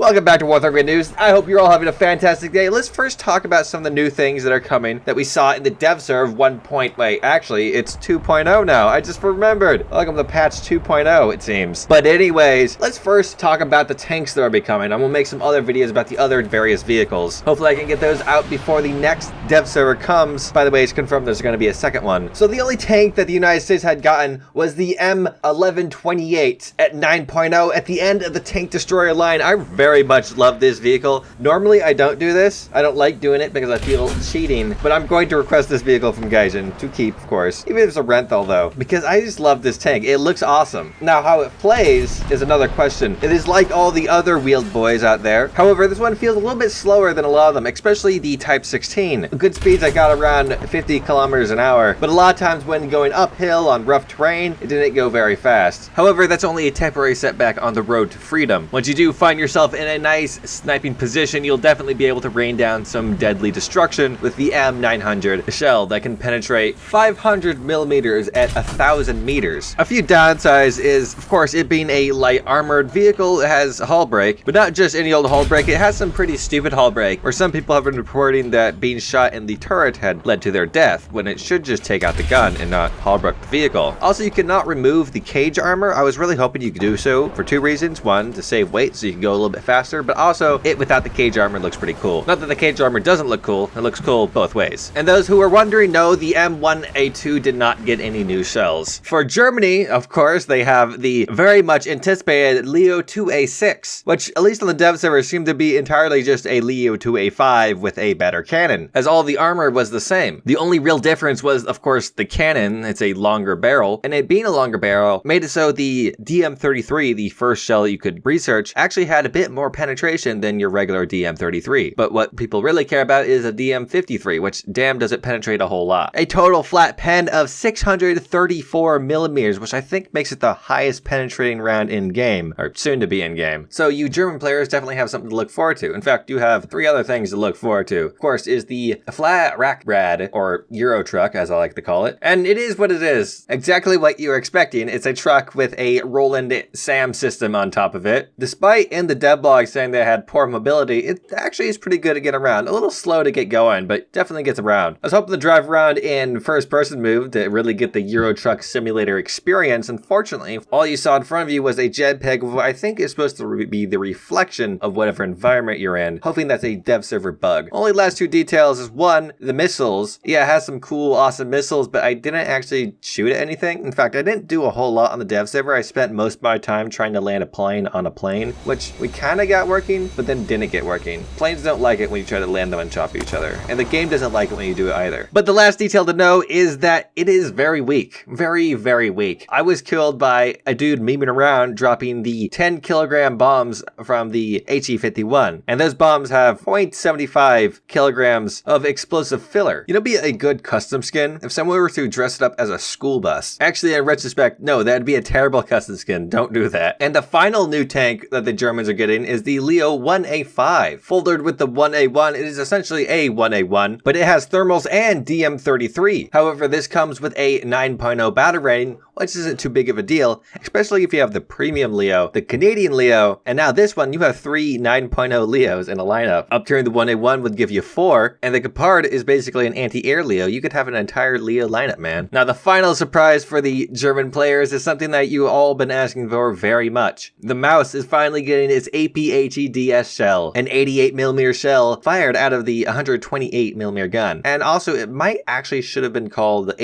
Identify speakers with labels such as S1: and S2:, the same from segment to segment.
S1: Welcome back to War News. I hope you're all having a fantastic day. Let's first talk about some of the new things that are coming that we saw in the dev serve 1. Wait, actually, it's 2.0 now. I just remembered. Welcome to patch 2.0, it seems. But anyways, let's first talk about the tanks that are becoming. I'm gonna make some other videos about the other various vehicles. Hopefully I can get those out before the next dev server comes. By the way, it's confirmed there's gonna be a second one. So the only tank that the United States had gotten was the M1128 at 9.0 at the end of the tank destroyer line. I very much love this vehicle. Normally I don't do this. I don't like doing it because I feel cheating, but I'm going to request this vehicle from Gaijin to keep, of course, even if it's a rental though, because I just love this tank. It looks awesome. Now how it plays is another question. It is like all the other wheeled boys out there. However, this one feels a little bit slower than a lot of them, especially the Type 16. Good speeds I got around 50 kilometers an hour, but a lot of times when going uphill on rough terrain, it didn't go very fast. However, that's only a temporary setback on the road to freedom. Once you do find yourself in a nice sniping position, you'll definitely be able to rain down some deadly destruction with the M900 shell that can penetrate 500 millimeters at 1,000 meters. A few downsides is, of course, it being a light armored vehicle. It has a hull break, but not just any old hull break. It has some pretty stupid hull break, where some people have been reporting that being shot in the turret had led to their death, when it should just take out the gun and not hull break the vehicle. Also, you cannot remove the cage armor. I was really hoping you could do so for two reasons. One, to save weight so you can go a little bit faster, but also it without the cage armor looks pretty cool. Not that the cage armor doesn't look cool, it looks cool both ways. And those who are wondering, no, the M1A2 did not get any new shells. For Germany, of course, they have the very much anticipated Leo 2A6, which at least on the dev server seemed to be entirely just a Leo 2A5 with a better cannon, as all the armor was the same. The only real difference was, of course, the cannon. It's a longer barrel, and it being a longer barrel made it so the DM33, the first shell you could research, actually had a bit more penetration than your regular DM33. But what people really care about is a DM53, which damn does it penetrate a whole lot. A total flat pen of 634 millimeters, which I think makes it the highest penetrating round in game, or soon to be in game. So you German players definitely have something to look forward to. In fact, you have three other things to look forward to. Of course, is the flat rack rad, or Euro truck, as I like to call it. And it is what it is. Exactly what you're expecting. It's a truck with a Roland SAM system on top of it. Despite in the dev blog saying they had poor mobility, it actually is pretty good to get around. A little slow to get going, but definitely gets around. I was hoping to drive around in first person move to really get the Euro Truck Simulator experience. Unfortunately, all you saw in front of you was a JPEG of what I think is supposed to be the reflection of whatever environment you're in. Hoping that's a dev server bug. Only last two details is one, the missiles. Yeah, it has some cool, awesome missiles, but I didn't actually shoot at anything. In fact, I didn't do a whole lot on the dev server. I spent most of my time trying to land a plane on a plane, which we kind of got working, but then didn't get working. Planes don't like it when you try to land them and chop each other, and the game doesn't like it when you do it either. But the last detail to know is that it is very weak. Very, very weak. I was killed by a dude memeing around dropping the 10 kilogram bombs from the HE51, and those bombs have 0.75 kilograms of explosive filler. You know, be a good custom skin if someone were to dress it up as a school bus. Actually, in retrospect, no, that'd be a terrible custom skin. Don't do that. And the final new tank that the Germans are getting is the Leo 1A5. Folded with the 1A1, it is essentially a 1A1, but it has thermals and DM33. However, this comes with a 9.0 battle rating, which isn't too big of a deal, especially if you have the premium Leo, the Canadian Leo, and now this one, you have three 9.0 Leos in a lineup. Upturning the 1A1 would give you 4, and the Gepard is basically an anti-air Leo. You could have an entire Leo lineup, man. Now, the final surprise for the German players is something that you all been asking for very much. The mouse is finally getting its APHEDS shell, an 88mm shell fired out of the 128mm gun. And also, it might actually should have been called the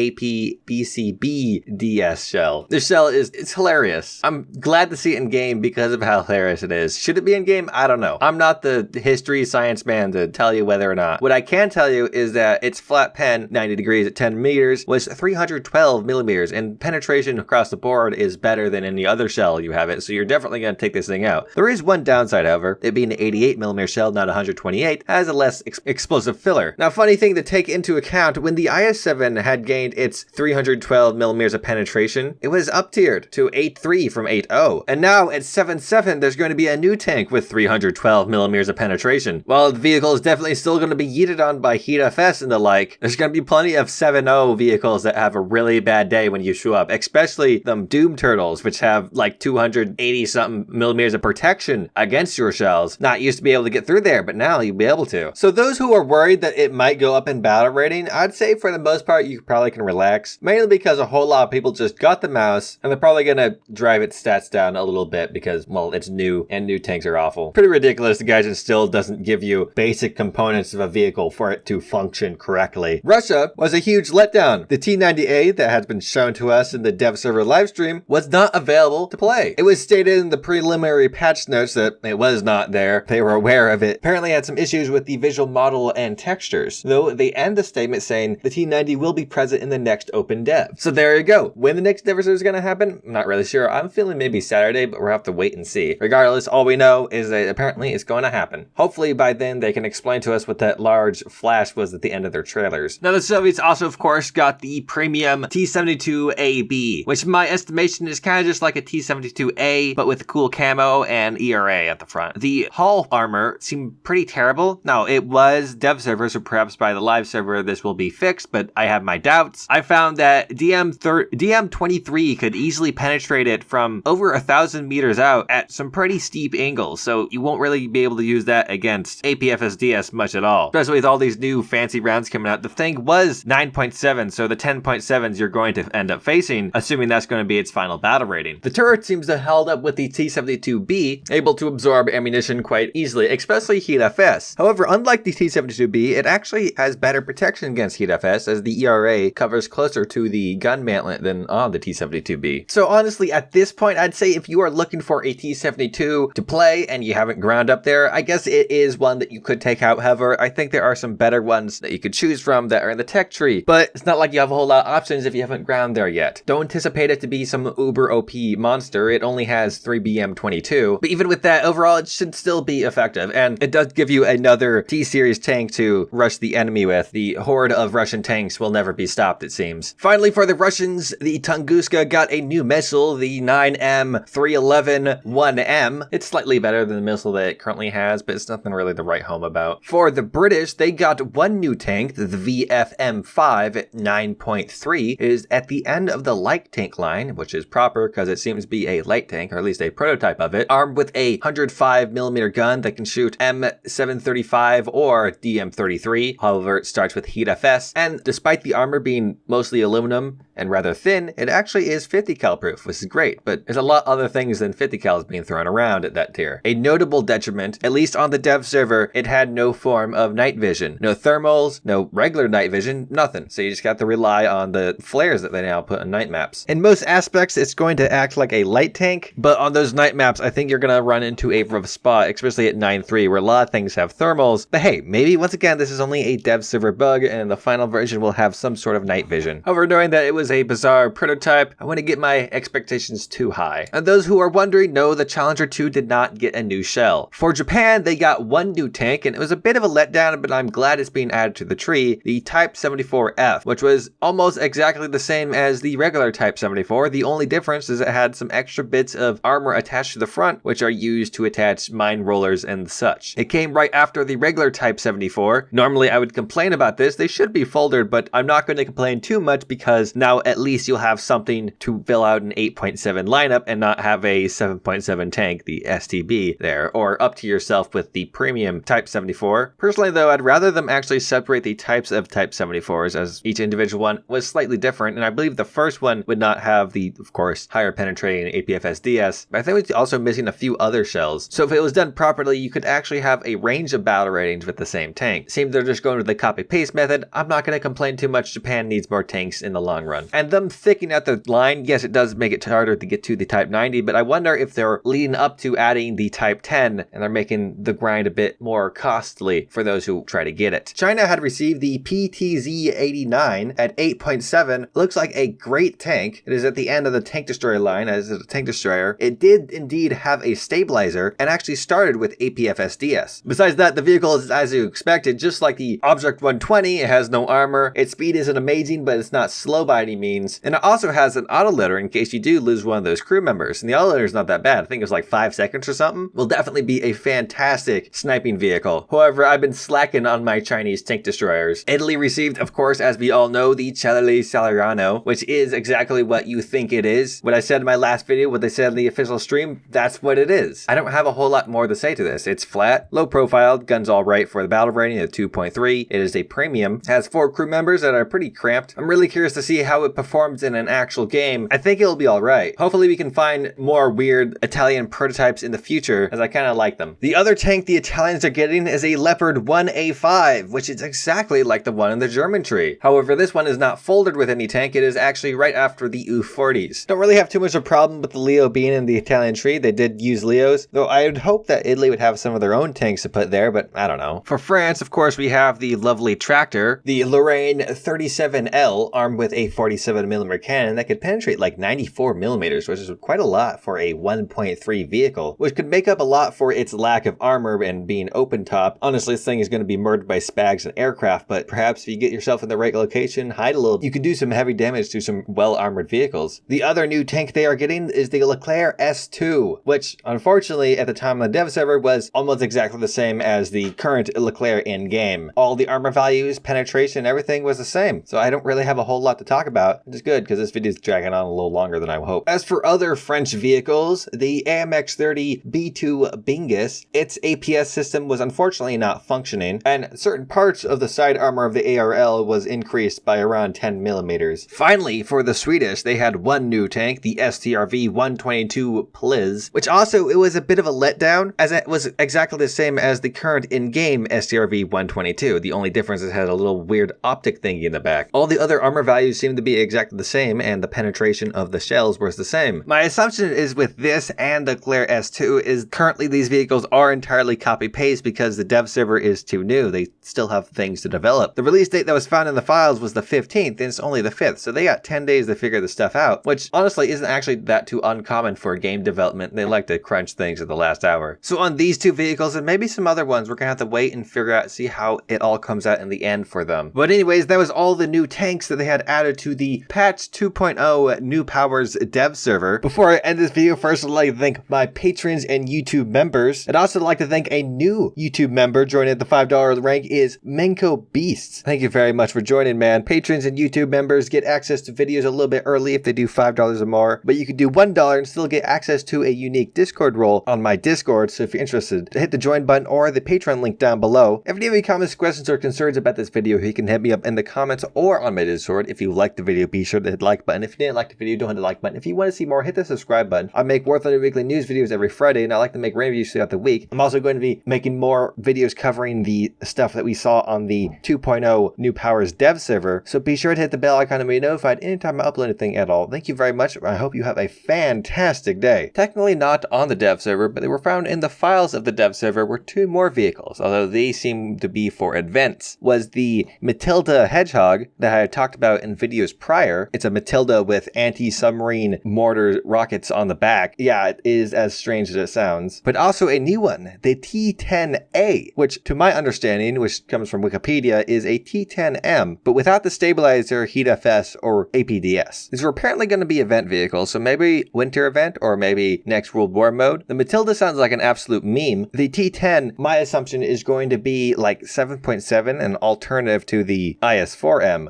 S1: APBCBDS shell. This shell it's hilarious. I'm glad to see it in game because of how hilarious it is. Should it be in game? I don't know. I'm not the history science man to tell you whether or not. What I can tell you is that its flat pen, 90 degrees at 10 meters, was 312 millimeters, and penetration across the board is better than any other shell you have it, so you're definitely going to take this thing out. There is one downside, however. It being an 88mm shell, not 128, has a less explosive filler. Now, funny thing to take into account, when the IS-7 had gained its 312 millimeters of penetration penetration, it was up-tiered to 8.3 from 8.0. And now at 7.7, there's going to be a new tank with 312 millimeters of penetration. While the vehicle is definitely still going to be yeeted on by Heat FS and the like, there's going to be plenty of 7.0 vehicles that have a really bad day when you show up, especially them Doom Turtles, which have like 280 something millimeters of protection against your shells. Not used to be able to get through there, but now you'll be able to. So those who are worried that it might go up in battle rating, I'd say for the most part, you probably can relax, mainly because a whole lot of people just got the mouse and they're probably going to drive its stats down a little bit because, well, it's new and new tanks are awful. Pretty ridiculous. The Gaijin still doesn't give you basic components of a vehicle for it to function correctly. Russia was a huge letdown. The T90A that has been shown to us in the dev server livestream was not available to play. It was stated in the preliminary patch notes that it was not there. They were aware of it. Apparently had some issues with the visual model and textures, though they end the statement saying the T90 will be present in the next open dev. So there you go. When the next dev server is going to happen, I'm not really sure. I'm feeling maybe Saturday, but we'll have to wait and see. Regardless, all we know is that apparently it's going to happen. Hopefully by then they can explain to us what that large flash was at the end of their trailers. Now the Soviets also of course got the premium T72AB, which my estimation is kind of just like a T72A, but with a cool camo and ERA at the front. The hull armor seemed pretty terrible. Now it was dev server, so perhaps by the live server this will be fixed, but I have my doubts. I found that DM23 could easily penetrate it from over 1,000 meters out at some pretty steep angles, so you won't really be able to use that against APFSDS much at all. Especially with all these new fancy rounds coming out. The thing was 9.7, so the 10.7s you're going to end up facing, assuming that's going to be its final battle rating. The turret seems to have held up with the T72B, able to absorb ammunition quite easily, especially Heat FS. However, unlike the T72B, it actually has better protection against Heat FS, as the ERA covers closer to the gun mantlet than on the T72B. So honestly, at this point, I'd say if you are looking for a T72 to play and you haven't ground up there, I guess it is one that you could take out. However, I think there are some better ones that you could choose from that are in the tech tree, but it's not like you have a whole lot of options if you haven't ground there yet. Don't anticipate it to be some uber OP monster. It only has 3 BM22, but even with that, overall, it should still be effective, and it does give you another T-series tank to rush the enemy with. The horde of Russian tanks will never be stopped, it seems. Finally, for the Russians, the Tunguska got a new missile, the 9M311-1M. It's slightly better than the missile that it currently has, but it's nothing really to write home about. For the British, they got one new tank, the VFM5 at 9.3. It is at the end of the light tank line, which is proper because it seems to be a light tank, or at least a prototype of it, armed with a 105mm gun that can shoot M735 or DM33. However, it starts with Heat FS, and despite the armor being mostly aluminum and rather thin, it actually is 50 cal proof, which is great, but there's a lot other things than 50 cals being thrown around at that tier. A notable detriment, at least on the dev server, it had no form of night vision. No thermals, no regular night vision, nothing. So you just got to rely on the flares that they now put on night maps. In most aspects, it's going to act like a light tank, but on those night maps, I think you're going to run into a rough spot, especially at 9.3, where a lot of things have thermals. But hey, maybe once again, this is only a dev server bug, and the final version will have some sort of night vision. However, knowing that it was a bizarre prototype, I want to get my expectations too high. And those who are wondering, no, the Challenger 2 did not get a new shell. For Japan, they got one new tank, and it was a bit of a letdown, but I'm glad it's being added to the tree, the Type 74F, which was almost exactly the same as the regular Type 74. The only difference is it had some extra bits of armor attached to the front, which are used to attach mine rollers and such. It came right after the regular Type 74. Normally, I would complain about this. They should be foldered, but I'm not going to complain too much because now at least you'll have something to fill out an 8.7 lineup and not have a 7.7 tank, the STB there, or up to yourself with the premium Type 74. Personally though, I'd rather them actually separate the types of Type 74s, as each individual one was slightly different, and I believe the first one would not have the, of course, higher penetrating APFSDS, but I think it was also missing a few other shells. So if it was done properly, you could actually have a range of battle ratings with the same tank. Seems they're just going with the copy-paste method. I'm not going to complain too much. Japan needs more tanks in the long run. And them thickening out the line, yes, it does make it harder to get to the Type 90, but I wonder if they're leading up to adding the Type 10 and they're making the grind a bit more costly for those who try to get it. China had received the PTZ-89 at 8.7. Looks like a great tank. It is at the end of the tank destroyer line as a tank destroyer. It did indeed have a stabilizer and actually started with APFSDS. Besides that, the vehicle is as you expected, just like the Object 120. It has no armor. Its speed isn't amazing, but it's not slow by any any means. And it also has an autoloader in case you do lose one of those crew members. And the autoloader is not that bad. I think it was like 5 seconds or something. Will definitely be a fantastic sniping vehicle. However, I've been slacking on my Chinese tank destroyers. Italy received, of course, as we all know, the Cellule Salerno, which is exactly what you think it is. What I said in my last video, what they said in the official stream, that's what it is. I don't have a whole lot more to say to this. It's flat, low profile, guns all right for the battle rating at 2.3. It is a premium, has 4 crew members that are pretty cramped. I'm really curious to see how it performs in an actual game. I think it'll be all right. Hopefully we can find more weird Italian prototypes in the future, as I kind of like them. The other tank the Italians are getting is a Leopard 1A5, which is exactly like the one in the German tree. However, this one is not folded with any tank. It is actually right after the U40s. Don't really have too much of a problem with the Leo being in the Italian tree. They did use Leos, though I would hope that Italy would have some of their own tanks to put there, but I don't know. For France, of course, we have the lovely tractor, the Lorraine 37L, armed with a 47mm cannon that could penetrate like 94mm, which is quite a lot for a 1.3 vehicle, which could make up a lot for its lack of armor and being open top. Honestly, this thing is going to be murdered by spags and aircraft, but perhaps if you get yourself in the right location, hide a little, you could do some heavy damage to some well-armored vehicles. The other new tank they are getting is the Leclerc S2, which unfortunately at the time on the dev server was almost exactly the same as the current Leclerc in-game. All the armor values, penetration, everything was the same, so I don't really have a whole lot to talk about, which is good because this video is dragging on a little longer than I hope. As for other French vehicles, the AMX-30 B2 Bingus, its APS system was unfortunately not functioning, and certain parts of the side armor of the ARL was increased by around 10mm. Finally, for the Swedish, they had one new tank, the STRV 122 Pliz, which also it was a bit of a letdown, as it was exactly the same as the current in-game STRV 122. The only difference is it had a little weird optic thingy in the back. All the other armor values seemed to be exactly the same, and the penetration of the shells was the same. My assumption is with this and the Leclerc S2 is currently these vehicles are entirely copy-paste because the dev server is too new. They still have things to develop. The release date that was found in the files was the 15th, and it's only the 5th, so they got 10 days to figure this stuff out, which honestly isn't actually that too uncommon for game development. They like to crunch things at the last hour. So on these two vehicles and maybe some other ones, we're gonna have to wait and figure out, see how it all comes out in the end for them. But anyways, that was all the new tanks that they had added to the patch 2.0 New Powers dev server. Before I end this video, first I'd like to thank my patrons and YouTube members. I'd also like to thank a new YouTube member joining at the $5 rank is Menko Beasts. Thank you very much for joining, man. Patrons and YouTube members get access to videos a little bit early if they do $5 or more, but you can do $1 and still get access to a unique Discord role on my Discord, so if you're interested, hit the join button or the Patreon link down below. If you have any comments, questions, or concerns about this video, you can hit me up in the comments or on my Discord. If you liked the video, be sure to hit the like button. If you didn't like the video, don't hit the like button. If you want to see more, hit the subscribe button. I make War Thunder Weekly news videos every Friday, and I like to make rain reviews throughout the week. I'm also going to be making more videos covering the stuff that we saw on the 2.0 New Powers dev server, so be sure to hit the bell icon to be notified anytime I upload anything at all. Thank you very much. I hope you have a fantastic day. Technically not on the dev server, but they were found in the files of the dev server were 2 more vehicles, although they seem to be for events. Was the Matilda Hedgehog that I had talked about in videos prior. It's a Matilda with anti-submarine mortar rockets on the back. Yeah, it is as strange as it sounds. But also a new one, the T10A, which to my understanding, which comes from Wikipedia, is a T10M, but without the stabilizer, heat FS, or APDS. These were apparently going to be event vehicles, so maybe winter event or maybe next World War mode. The Matilda sounds like an absolute meme. The T10, my assumption, is going to be like 7.7, an alternative to the IS-4M,